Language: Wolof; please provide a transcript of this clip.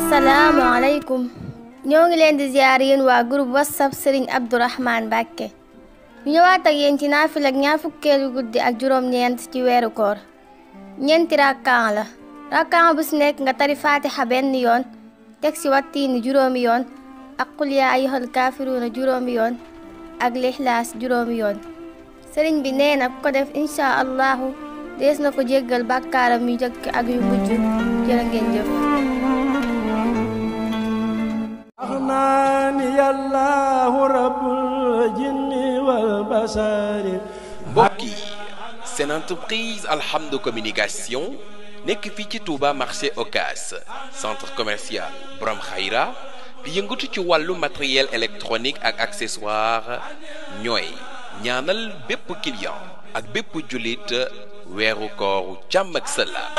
asalaamaaleykum ñoo ngi leen di ziar yéen waa groupe whatsapp Serigne Abdourahmane Mbacké ñu ñëwaat ak yéen ci naafila ak ñaar fukkeelu guddi ak juróom-ñeent ci weeru koor ñeenti rakkaan la rakkaan bu si nekk nga tari fatiha benn yoon teg ci wattiini juróomi yoon ak qul yaa ayyuhal kaafiruuna juróomi yoon ak lixlaas juróomi yoon sëriñ bi nee na ko def insha allahu dees na ko jéggal bàkkaaram yu jëkk ak yu mujj jërë ngeen jëf mbokk yi seen entreprise Alhamdou Communication nekk fii ci Touba marché Ocass centre commercial Borom Khayra bi yëngatu ci wàllu matériel électronique ak accessoire ñooy ñaanal bépp client ak bépp jullit weeru kooru jàmm ak salaam